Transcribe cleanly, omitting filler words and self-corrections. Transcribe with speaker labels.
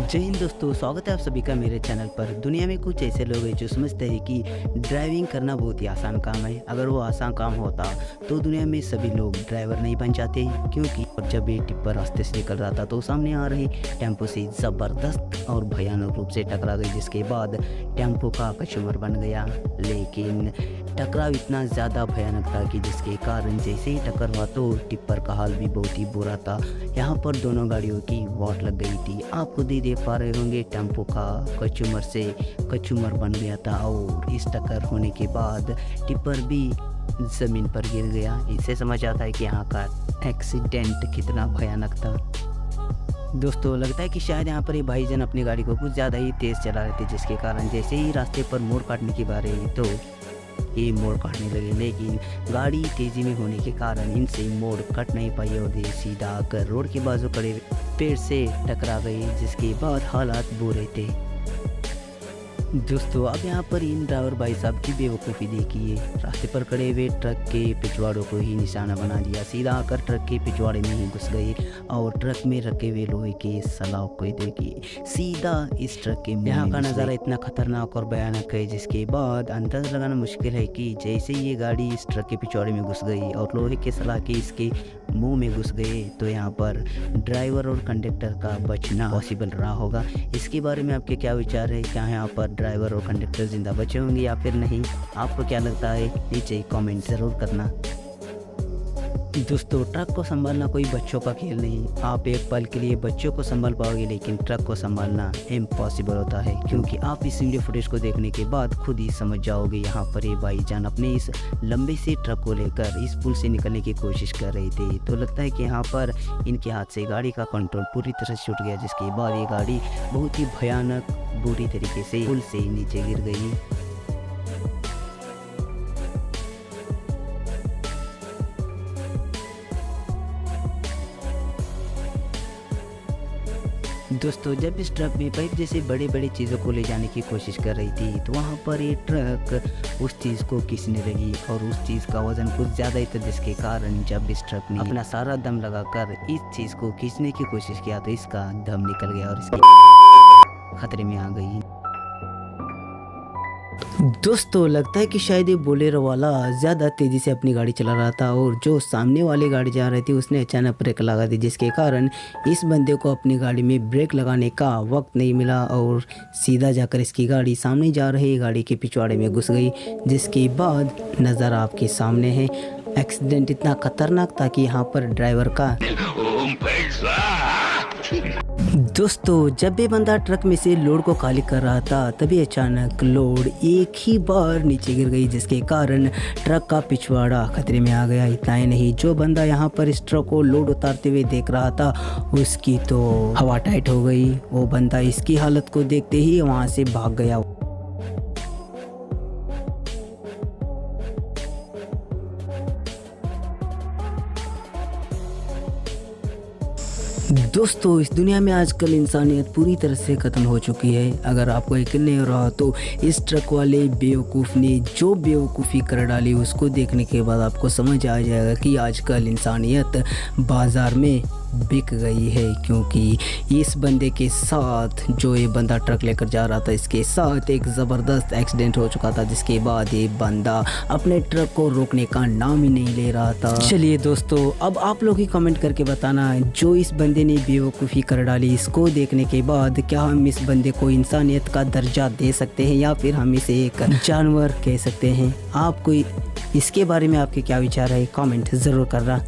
Speaker 1: जय हिंद दोस्तों, स्वागत है आप सभी का मेरे चैनल पर। दुनिया में कुछ ऐसे लोग हैं जो समझते हैं कि ड्राइविंग करना बहुत ही आसान काम है। अगर वो आसान काम होता तो दुनिया में सभी लोग ड्राइवर नहीं बन जाते, क्योंकि जब ये टिप्पर रास्ते से निकल रहा था तो सामने आ रही टेम्पो से ज़बरदस्त और भयानक रूप से टकरा गई, जिसके बाद टेम्पो का कचूमर बन गया। लेकिन टकराव इतना ज़्यादा भयानक था कि जिसके कारण जैसे ही टक्कर हुआ तो टिप्पर का हाल भी बहुत ही बुरा था। यहाँ पर दोनों गाड़ियों की वाट लग गई थी। आप खुद ही देख पा रहे होंगे, टेम्पो का कचूमर से कचूमर बन गया था और इस टक्कर होने के बाद टिप्पर भी ज़मीन पर गिर गया। इससे समझ आता है कि यहाँ का एक्सीडेंट कितना भयानक था। दोस्तों, लगता है कि शायद यहाँ पर ये भाईजान अपनी गाड़ी को कुछ ज़्यादा ही तेज़ चला रहे थे, जिसके कारण जैसे ही रास्ते पर मोड़ काटने की बारी आई तो ये मोड़ काटने लगे। लेकिन गाड़ी तेज़ी में होने के कारण इनसे मोड़ कट नहीं पाई और ये सीधा आकर रोड के बाजू खड़े पेड़ से टकरा गई, जिसके बाद हालात बुरे थे। दोस्तों, अब यहाँ पर इन ड्राइवर भाई साहब की बेवकूफ़ी देखिए। रास्ते पर खड़े हुए ट्रक के पिछवाड़ों को ही निशाना बना दिया, सीधा आकर ट्रक के पिछवाड़े में ही घुस गए और ट्रक में रखे हुए लोहे के सलाख को देखिए, सीधा इस ट्रक के। यहाँ का नज़ारा इतना खतरनाक और भयानक है, जिसके बाद अंदाज़ा लगाना मुश्किल है कि जैसे ये गाड़ी इस ट्रक के पिछवाड़े में घुस गई और लोहे के सलाखे इसके मुंह में घुस गए तो यहाँ पर ड्राइवर और कंडक्टर का बचना पॉसिबल रहा होगा। इसके बारे में आपके क्या विचार है? क्या यहाँ पर ड्राइवर और कंडक्टर जिंदा बचे होंगे या फिर नहीं? आपको क्या लगता है? नीचे कमेंट ज़रूर करना। दोस्तों, ट्रक को संभालना कोई बच्चों का खेल नहीं। आप एक पल के लिए बच्चों को संभाल पाओगे, लेकिन ट्रक को संभालना इम्पॉसिबल होता है, क्योंकि आप इस वीडियो फुटेज को देखने के बाद खुद ही समझ जाओगे। यहाँ पर ये भाईजान अपने इस लंबे से ट्रक को लेकर इस पुल से निकलने की कोशिश कर रहे थे, तो लगता है कि यहाँ पर इनके हाथ से गाड़ी का कंट्रोल पूरी तरह से छूट गया, जिसके बाद ये गाड़ी बहुत ही भयानक बुरी तरीके से पुल से नीचे गिर गई। दोस्तों, जब इस ट्रक में पाइप जैसे बड़े बड़े चीज़ों को ले जाने की कोशिश कर रही थी तो वहाँ पर ये ट्रक उस चीज़ को खींचने लगी और उस चीज़ का वज़न कुछ ज़्यादा ही था, जिसके कारण जब इस ट्रक ने अपना सारा दम लगाकर इस चीज़ को खींचने की कोशिश किया तो इसका दम निकल गया और इसकी खतरे में आ गई। दोस्तों, लगता है कि शायद ये बोलेरो वाला ज़्यादा तेज़ी से अपनी गाड़ी चला रहा था और जो सामने वाली गाड़ी जा रही थी उसने अचानक ब्रेक लगा दी, जिसके कारण इस बंदे को अपनी गाड़ी में ब्रेक लगाने का वक्त नहीं मिला और सीधा जाकर इसकी गाड़ी सामने जा रही गाड़ी के पिछवाड़े में घुस गई, जिसके बाद नज़ारा आपके सामने है। एक्सीडेंट इतना खतरनाक था कि यहाँ पर ड्राइवर का दोस्तों, जब ये बंदा ट्रक में से लोड को खाली कर रहा था तभी अचानक लोड एक ही बार नीचे गिर गई, जिसके कारण ट्रक का पिछवाड़ा खतरे में आ गया। इतना ही नहीं, जो बंदा यहाँ पर इस ट्रक को लोड उतारते हुए देख रहा था उसकी तो हवा टाइट हो गई। वो बंदा इसकी हालत को देखते ही वहाँ से भाग गया। दोस्तों, इस दुनिया में आजकल इंसानियत पूरी तरह से ख़त्म हो चुकी है। अगर आपको यकीन नहीं हो रहा तो इस ट्रक वाले बेवकूफ़ ने जो बेवकूफ़ी कर डाली उसको देखने के बाद आपको समझ आ जाएगा कि आजकल इंसानियत बाज़ार में बिक गई है, क्योंकि इस बंदे के साथ जो ये बंदा ट्रक लेकर जा रहा था इसके साथ एक ज़बरदस्त एक्सीडेंट हो चुका था, जिसके बाद ये बंदा अपने ट्रक को रोकने का नाम ही नहीं ले रहा था। चलिए दोस्तों, अब आप लोग ही कमेंट करके बताना, जो इस बंदे ने बेवकूफ़ी कर डाली इसको देखने के बाद क्या हम इस बंदे को इंसानियत का दर्जा दे सकते हैं या फिर हम इसे एक जानवर कह सकते हैं? आपको इसके बारे में आपके क्या विचार है? कमेंट ज़रूर करना।